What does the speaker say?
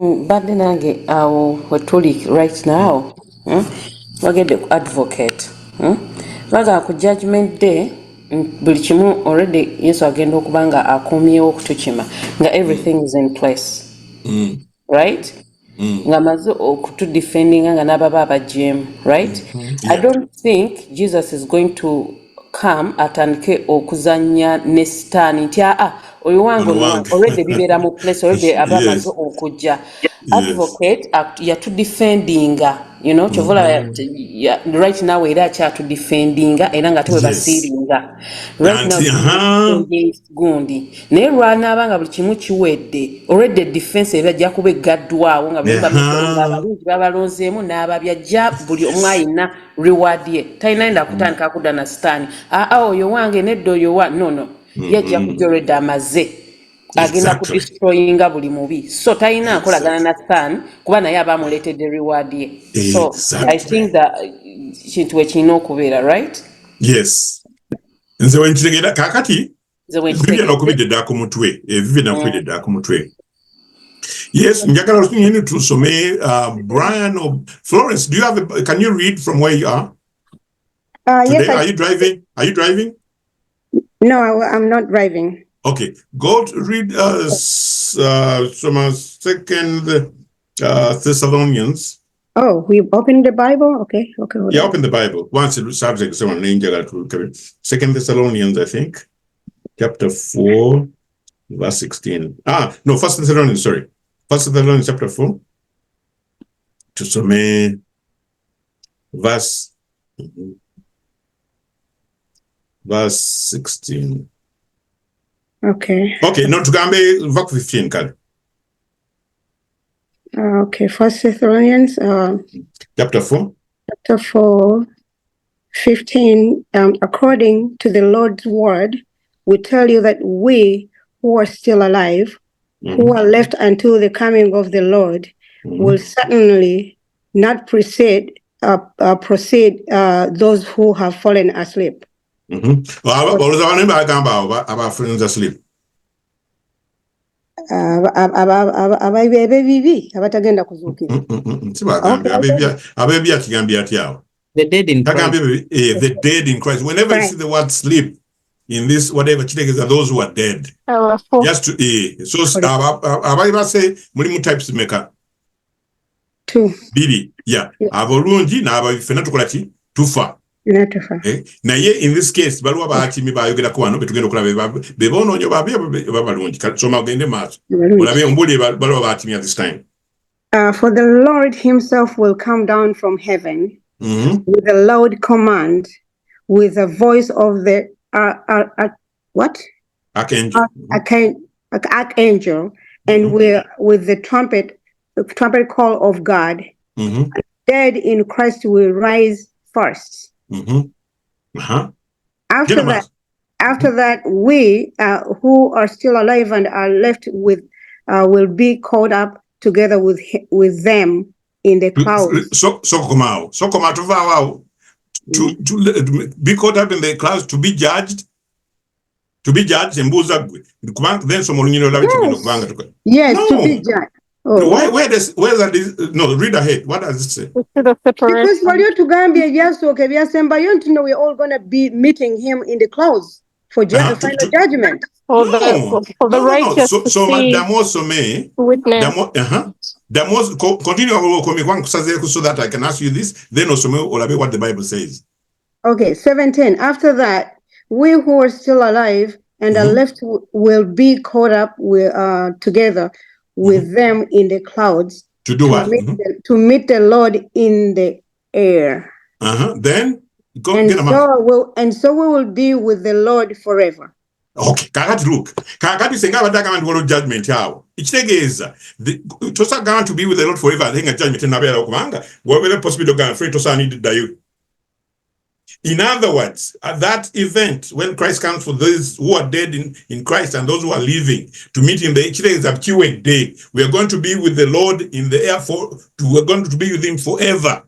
Badde nange awo wetuli right now bagedde ku advocate baga ku judgment day buli kimu already Yesu agenda okuba nga akumyewo okutukima nga everything is in place right nga amaze okutudefendinga nga n'ababa abajjeemu right I don't think Jesus is going to come atandike okuzanya ne sitaani nti oyo wange already bibeera mu place already aba amaze okujja advocate yatudefendinga kyovola right now era akyatudefendinga era nga tewe basiiringa right now against gundi naye lwanaaba nga buli kimu kiwedde already defense eba ajja kuba eggaddwawo nga abalungi babalonzeemu n'ababyajja buli omu ayina reward ye talina enda kutandika kudda na sitaani oyo wange nedda oyo no yajja kujja already amaze agenda kudestroyinga buli mubi so talina nkolagana na sitaani kuba naye aba amuleetedde reward ye so I think that kintu ekirina okubeera right yes nze wenkitegeera kaakati vivye nakubidde ddala ku mutwe vivye nakubidde ddala ku mutwe yes njagala olunyini tusome Brian or Florence do you have can you read from where you are today? Yes, are you driving no I'm not driving. Okay, go to read some second Thessalonians. Oh, we opened the Bible? Okay. Yeah, open the Bible. Once the subject is on Second Thessalonians, I think, chapter 4, verse 16. No, First Thessalonians, sorry. First Thessalonians chapter 4. To some verse 16. Okay. Okay, no, to Gambe, verse 15, Kali. Okay, First Thessalonians. Chapter 4. Chapter 4, 15. According to the Lord's word, we tell you that we who are still alive, who are left until the coming of the Lord, will certainly not precede those who have fallen asleep. About friends asleep. Abatagenda kuzuukira. The dead in Christ. Whenever you see the word sleep in this whatever are those who are dead. Just to so abaiba say mulimu types maker. Two. Bibi, yeah. Abolungi na abafena tukolaki tufa. Naye in this case baluwa baakimi bayogera ku wano betugenda okulaba bebonoonyo babalungi soma ogende maaso olabe ombuli baluwa baakimi at this time. For the Lord himself will come down from heaven with a loud command, with the voice of the what? Archangel. Archangel, and with the trumpet call of God. Dead in Christ will rise first. After that, we who are still alive and are left with will be caught up together with them in the clouds. So come out to be caught up in the clouds to be judged. Yes, to be judged. Oh. Where does this? No, read ahead. What does it say? Because for you to Gambia, yes, okay, we are saying, but you know we're all gonna be meeting him in the clouds for final judgment. For the righteous. So continue so that I can ask you this. Then also what the Bible says. Okay, 17. After that, we who are still alive and are left will be caught up with together with them in the clouds to do what? To meet the Lord in the air. Then go so we will be with the Lord forever. Okay, look. Judgment how. Ichitegeza. Tosa going to be with the Lord forever. I think a judgment in Nabela Kumanga. Whatever possible to free Tosa needed you. In other words, at that event, when Christ comes for those who are dead in Christ and those who are living to meet him, the day is a day. We are going to be with the Lord in the air we're going to be with him forever.